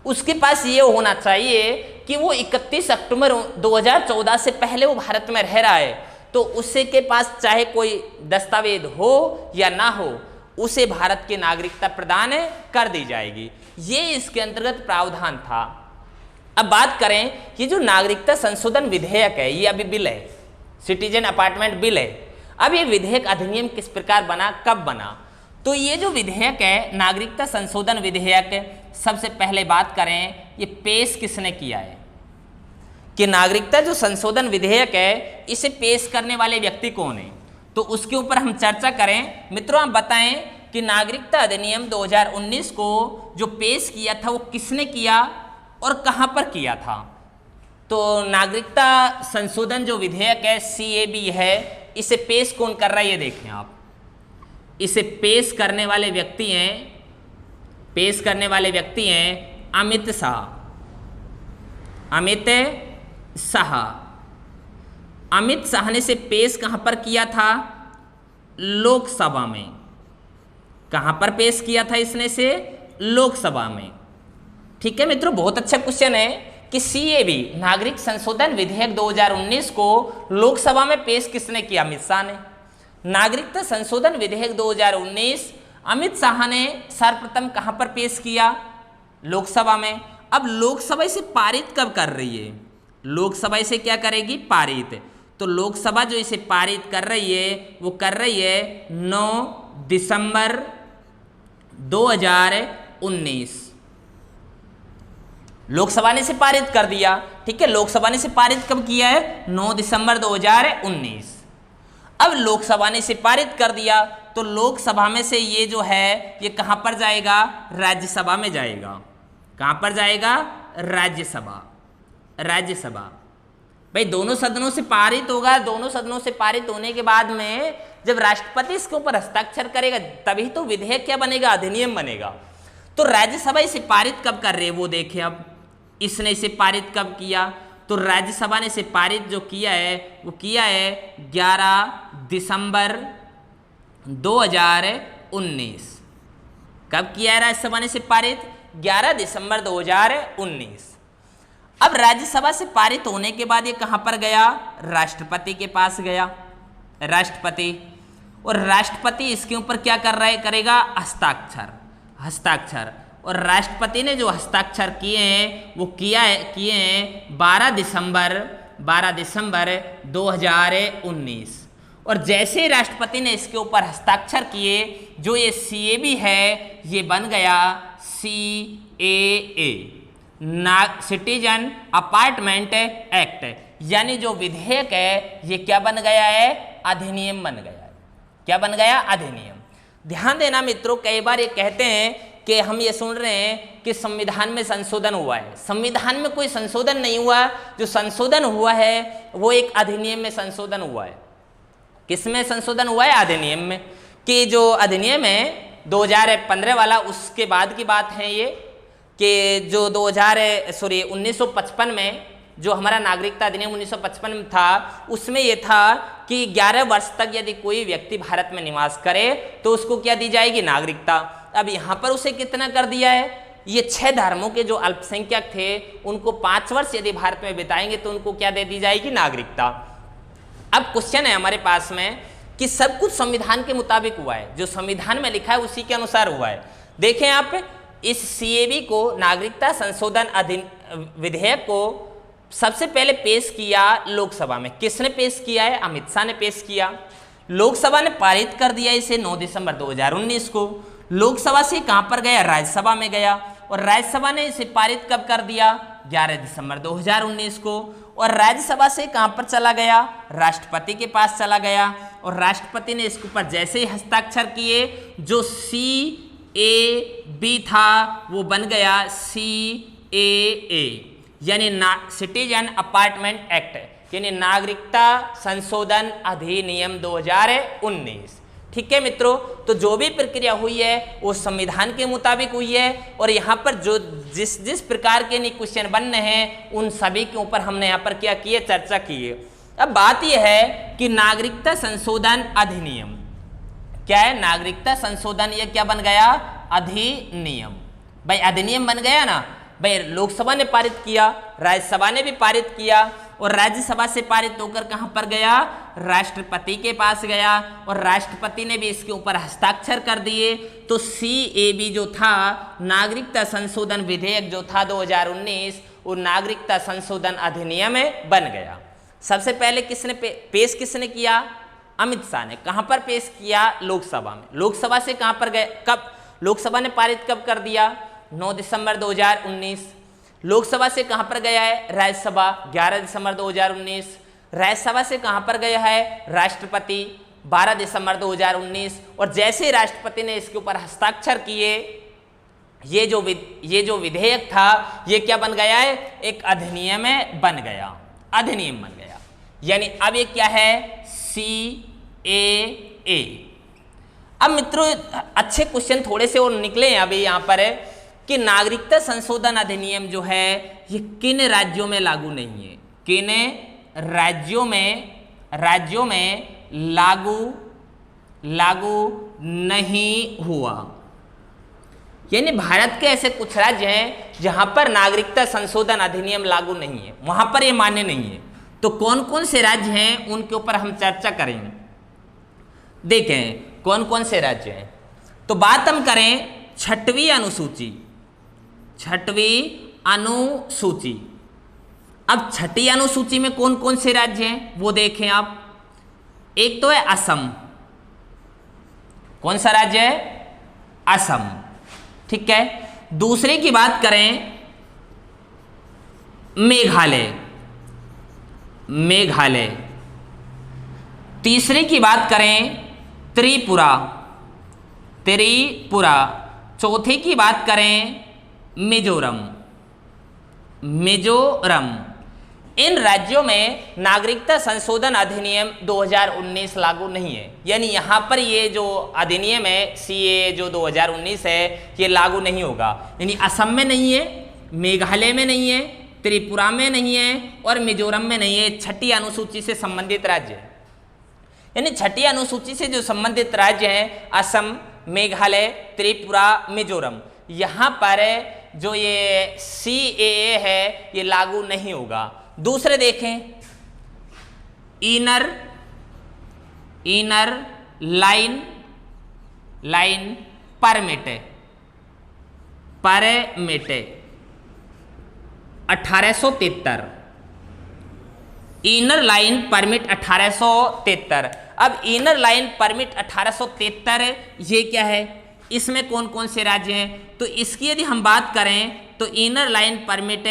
उसके पास ये होना चाहिए कि वो 31 अक्टूबर 2014 से पहले वो भारत में रह रहा है, तो उससे के पास चाहे कोई दस्तावेज हो या ना हो, उसे भारत की नागरिकता प्रदान कर दी जाएगी। ये इसके अंतर्गत प्रावधान था। अब बात करें, ये जो नागरिकता संशोधन विधेयक है, ये अभी बिल है, सिटीजन अपार्टमेंट बिल है। अब ये विधेयक अधिनियम किस प्रकार बना, कब बना? तो ये जो विधेयक है, नागरिकता संशोधन विधेयक, सबसे पहले बात करें ये पेश किसने किया है, कि नागरिकता जो संशोधन विधेयक है इसे पेश करने वाले व्यक्ति कौन है, तो उसके ऊपर हम चर्चा करें। मित्रों, आप बताएं कि नागरिकता अधिनियम 2019 को जो पेश किया था वो किसने किया और कहां पर किया था? तो नागरिकता संशोधन जो विधेयक है, CAB है, इसे पेश कौन कर रहा है ये देखें आप। इसे पेश करने वाले व्यक्ति हैं अमित शाह ने इसे पेश कहां पर किया था? लोकसभा में। कहां पर पेश किया था इसने से? लोकसभा में। ठीक है मित्रों, बहुत अच्छा क्वेश्चन है कि CAB नागरिक संशोधन विधेयक 2019 को लोकसभा में पेश किसने किया? अमित शाह ने। नागरिकता संशोधन विधेयक 2019 अमित शाह ने सर्वप्रथम कहां पर पेश किया? लोकसभा में। अब लोकसभा इसे पारित कब कर रही है? लोकसभा इसे क्या करेगी? पारित। तो लोकसभा जो इसे पारित कर रही है वो कर रही है 9 दिसंबर 2019। लोकसभा ने इसे पारित कर दिया। ठीक है, लोकसभा ने इसे पारित कब किया है? 9 दिसंबर 2019। अब लोकसभा ने इसे पारित कर दिया तो लोकसभा में से ये जो है ये कहां पर जाएगा? राज्यसभा में जाएगा। कहां पर जाएगा? राज्यसभा। राज्यसभा। भाई दोनों सदनों से पारित होगा, दोनों सदनों से पारित होने के बाद में जब राष्ट्रपति इसके ऊपर हस्ताक्षर करेगा तभी तो विधेयक क्या बनेगा, अधिनियम बनेगा। तो राज्यसभा इसे पारित कब कर रही है वो देखें। अब इसने इसे पारित कब किया, तो राज्यसभा ने इसे पारित जो किया है वो किया है 11 दिसंबर 2019। कब किया है राज्यसभा ने इसे पारित, 11 दिसंबर 2019। अब राज्यसभा से पारित होने के बाद ये कहां पर गया, राष्ट्रपति के पास गया, राष्ट्रपति। और राष्ट्रपति इसके ऊपर क्या कर रहा है, करेगा हस्ताक्षर। और राष्ट्रपति ने जो हस्ताक्षर किए हैं वो किए हैं 12 दिसंबर 2019। और जैसे ही राष्ट्रपति ने इसके ऊपर हस्ताक्षर किए, जो ये CAB है ये बन गया CAA, सिटीजन अपार्टमेंट एक्ट, यानी जो विधेयक है ये क्या बन गया है, अधिनियम बन गया है। क्या बन गया, अधिनियम। ध्यान देना मित्रों, कई बार ये कहते हैं कि हम ये सुन रहे हैं कि संविधान में संशोधन हुआ है। संविधान में कोई संशोधन नहीं हुआ, जो संशोधन हुआ है वो एक अधिनियम में संशोधन हुआ है। किसमें संशोधन हुआ है, अधिनियम में। कि जो अधिनियम है 2015 वाला, उसके बाद की बात है ये, कि जो 1955 में जो हमारा नागरिकता अधिनियम 1955 में था, उसमें यह था कि 11 वर्ष तक यदि कोई व्यक्ति भारत में निवास करे तो उसको क्या दी जाएगी, नागरिकता। अब यहाँ पर उसे कितना कर दिया है, ये 6 धर्मों के जो अल्पसंख्यक थे उनको 5 वर्ष यदि भारत में बिताएंगे तो उनको क्या दे दी जाएगी, नागरिकता। अब क्वेश्चन है हमारे पास में कि सब कुछ संविधान के मुताबिक हुआ है, जो संविधान में लिखा है उसी के अनुसार हुआ है। देखें आप, इस CAB को, नागरिकता संशोधन विधेयक को सबसे पहले पेश किया लोकसभा में। किसने पेश किया है, अमित शाह ने पेश किया। लोकसभा ने पारित कर दिया इसे 9 दिसंबर 2019 को। लोकसभा से कहां पर गया, राज्यसभा में गया। और राज्यसभा ने इसे पारित कब कर दिया, 11 दिसंबर 2019 को। और राज्यसभा से कहां पर चला गया, राष्ट्रपति के पास चला गया। और राष्ट्रपति ने इसके ऊपर जैसे ही हस्ताक्षर किए, जो CAB था वो बन गया CAA, यानी सिटीजन अपार्टमेंट एक्ट, यानी नागरिकता संशोधन अधिनियम 2019। ठीक है मित्रों, तो जो भी प्रक्रिया हुई है वो संविधान के मुताबिक हुई है। और यहाँ पर जो जिस प्रकार के क्वेश्चन बन रहे हैं उन सभी के ऊपर हमने यहाँ पर क्या किए, चर्चा की है। अब बात यह है कि नागरिकता संशोधन अधिनियम क्या है, नागरिकता संशोधन ये क्या बन गया, अधिनियम। भाई अधिनियम बन गया ना, भाई लोकसभा ने पारित किया, राज्यसभा ने भी पारित किया, और राज्यसभा से पारित होकर कहां पर गया, राष्ट्रपति के पास गया। और राष्ट्रपति ने भी इसके ऊपर हस्ताक्षर कर दिए। तो CAB जो था, नागरिकता संशोधन विधेयक जो था 2019, वो नागरिकता संशोधन अधिनियम बन गया। सबसे पहले किसने पेश किसने किया, अमित शाह ने। कहां पर पेश किया, लोकसभा में। लोकसभा से कहां पर गए, कब लोकसभा ने पारित कब कर दिया, 9 दिसंबर 2019। लोकसभा से कहां पर गया है, राज्यसभा, 11 दिसंबर 2019। राज्यसभा से कहां पर गया है, राष्ट्रपति, 12 दिसंबर 2019। और जैसे राष्ट्रपति ने इसके ऊपर हस्ताक्षर किए, ये जो विधेयक था ये क्या बन गया है, एक अधिनियम बन गया, अधिनियम बन गया। यानी अब ये क्या है, CAA। अब मित्रों अच्छे क्वेश्चन थोड़े से और निकले हैं अभी यहाँ पर, है कि नागरिकता संशोधन अधिनियम जो है ये किन राज्यों में लागू नहीं है, किन राज्यों में लागू नहीं हुआ। यानी भारत के ऐसे कुछ राज्य हैं जहां पर नागरिकता संशोधन अधिनियम लागू नहीं है, वहां पर ये मान्य नहीं है। तो कौन कौन से राज्य हैं उनके ऊपर हम चर्चा करेंगे। देखें कौन कौन से राज्य हैं। तो बात हम करें 6वीं अनुसूची। अब 6ठी अनुसूची में कौन कौन से राज्य हैं वो देखें आप। एक तो है असम। कौन सा राज्य है, असम। ठीक है। दूसरे की बात करें मेघालय। तीसरे की बात करें त्रिपुरा। चौथे की बात करें मिजोरम। इन राज्यों में नागरिकता संशोधन अधिनियम 2019 लागू नहीं है। यानी यहाँ पर ये जो अधिनियम है सीएए जो 2019 है ये लागू नहीं होगा। यानी असम में नहीं है, मेघालय में नहीं है, त्रिपुरा में नहीं है और मिजोरम में नहीं है। छठी अनुसूची से संबंधित राज्य है। यानी छठी अनुसूची से जो संबंधित राज्य हैं असम, मेघालय, त्रिपुरा, मिजोरम, यहाँ पर जो ये सीएए है ये लागू नहीं होगा। दूसरे देखें, inner line permit 1873, inner line permit 1873। अब इनर लाइन परमिट 1873 ये क्या है, इसमें कौन कौन से राज्य हैं? तो इसकी यदि हम बात करें तो इनर लाइन परमिट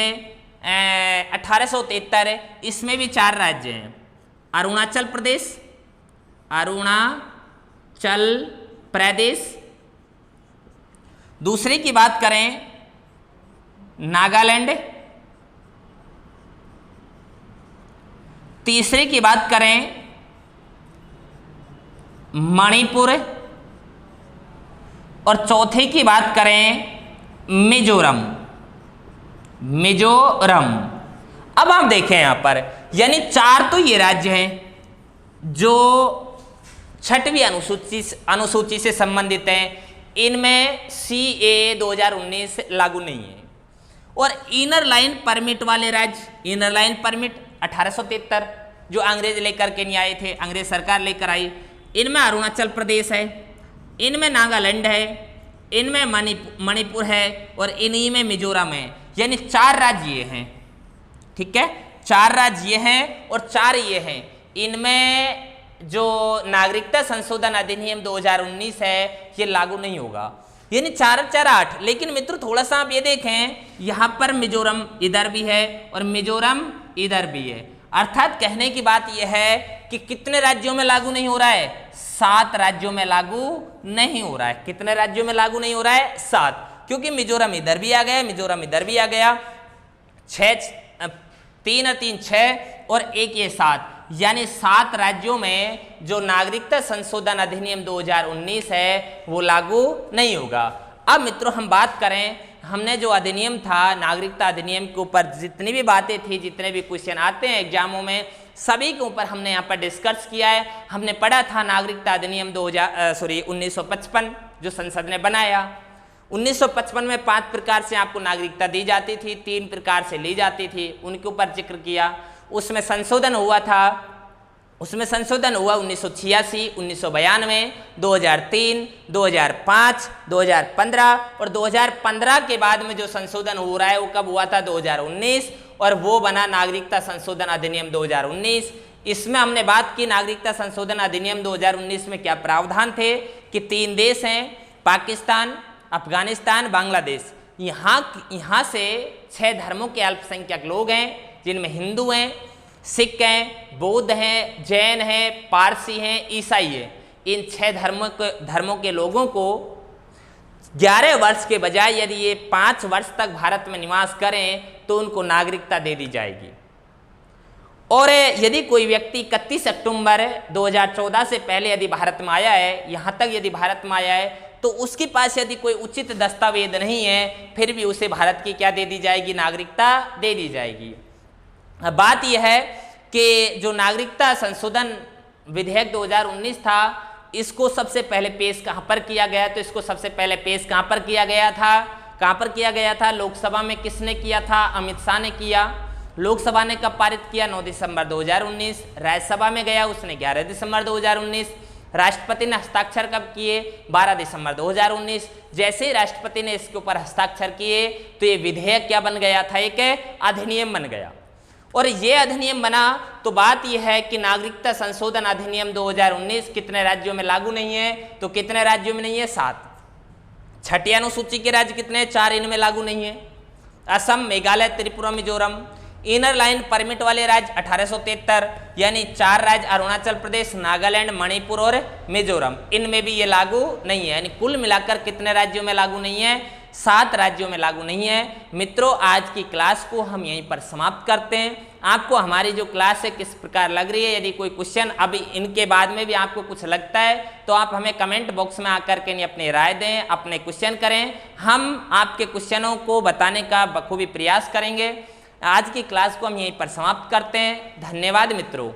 1873, इसमें भी 4 राज्य हैं। अरुणाचल प्रदेश, दूसरे की बात करें नागालैंड, तीसरे की बात करें मणिपुर और चौथे की बात करें मिजोरम। अब हम देखें यहां पर, यानी 4 तो ये राज्य हैं जो छठवीं अनुसूची से संबंधित हैं। इनमें सीएए 2019 लागू नहीं है। और इनर लाइन परमिट वाले राज्य, इनर लाइन परमिट 1873 जो अंग्रेज लेकर के नहीं आए थे, अंग्रेज सरकार लेकर आई, इनमें अरुणाचल प्रदेश है, इनमें नागालैंड है, इनमें मणिपुर है और इन्हीं में मिजोरम है। यानी 4 राज्य ये हैं। ठीक है, 4 राज्य ये हैं और 4 ये हैं। इनमें जो नागरिकता संशोधन अधिनियम 2019 है ये लागू नहीं होगा। यानी 4 8। लेकिन मित्रों थोड़ा सा आप ये देखें, यहाँ पर मिजोरम इधर भी है और मिजोरम इधर भी है। अर्थात कहने की बात यह है कि कितने राज्यों में लागू नहीं हो रहा है? 7 राज्यों में लागू नहीं हो रहा है। कितने राज्यों में लागू नहीं हो रहा है? 7। क्योंकि मिजोरम इधर भी आ गया, मिजोरम इधर भी आ गया। 3 और 3 6 और 1 ये 7। यानी 7 राज्यों में जो नागरिकता संशोधन अधिनियम 2019 है वो लागू नहीं होगा। अब मित्रों हम बात करें, हमने जो अधिनियम था नागरिकता अधिनियम के ऊपर जितनी भी बातें थी, जितने भी क्वेश्चन आते हैं एग्जामों में, सभी के ऊपर हमने यहाँ पर डिस्कस किया है। हमने पढ़ा था नागरिकता अधिनियम 1955 जो संसद ने बनाया। 1955 में 5 प्रकार से आपको नागरिकता दी जाती थी, 3 प्रकार से ली जाती थी, उनके ऊपर जिक्र किया। उसमें संशोधन हुआ था, उसमें संशोधन हुआ 1986, 1992, 2003, 2005, 2015 और 2015 के बाद में जो संशोधन हो रहा है वो कब हुआ था? 2019, और वो बना नागरिकता संशोधन अधिनियम 2019। इसमें हमने बात की नागरिकता संशोधन अधिनियम 2019 में क्या प्रावधान थे कि 3 देश हैं, पाकिस्तान, अफगानिस्तान, बांग्लादेश। यहाँ से 6 धर्मों के अल्पसंख्यक लोग हैं जिनमें हिंदू हैं, सिख हैं, बौद्ध हैं, जैन हैं, पारसी हैं, ईसाई हैं। इन 6 धर्मों के लोगों को 11 वर्ष के बजाय यदि ये 5 वर्ष तक भारत में निवास करें तो उनको नागरिकता दे दी जाएगी। और यदि कोई व्यक्ति 31 अक्टूबर 2014 से पहले यदि भारत में आया है, यहाँ तक यदि भारत में आया है, तो उसके पास यदि कोई उचित दस्तावेज नहीं है फिर भी उसे भारत की क्या दे दी जाएगी? नागरिकता दे दी जाएगी। बात यह है कि जो नागरिकता संशोधन विधेयक 2019 था, इसको सबसे पहले पेश कहाँ पर किया गया? तो इसको सबसे पहले पेश कहाँ पर किया गया था? कहाँ पर किया गया था? लोकसभा में किसने किया था? अमित शाह ने किया। लोकसभा ने कब पारित किया? 9 दिसंबर 2019। राज्यसभा में गया उसने 11 दिसंबर 2019। राष्ट्रपति ने हस्ताक्षर कब किए? 12 दिसंबर 2019। जैसे ही राष्ट्रपति ने इसके ऊपर हस्ताक्षर किए तो ये विधेयक क्या बन गया था? एक अधिनियम बन गया। और ये अधिनियम बना तो बात यह है कि नागरिकता संशोधन अधिनियम 2019 कितने राज्यों में लागू नहीं है? तो कितने राज्यों में नहीं है? 7। छठी अनुसूची के राज्य कितने? 4, इनमें लागू नहीं है। Assam, Meghalaya, Tripura, Mizoram. Inner line permit वाले राज्य 1873, यानी 4 राज्य अरुणाचल प्रदेश, नागालैंड, मणिपुर और मिजोरम, इनमें भी ये लागू नहीं है। यानी कुल मिलाकर कितने राज्यों में लागू नहीं है? 7 राज्यों में लागू नहीं है। मित्रों, आज की क्लास को हम यहीं पर समाप्त करते हैं। आपको हमारी जो क्लास है किस प्रकार लग रही है? यदि कोई क्वेश्चन अभी इनके बाद में भी आपको कुछ लगता है तो आप हमें कमेंट बॉक्स में आकर के अपनी राय दें, अपने क्वेश्चन करें। हम आपके क्वेश्चनों को बताने का बखूबी प्रयास करेंगे। आज की क्लास को हम यहीं पर समाप्त करते हैं। धन्यवाद मित्रों।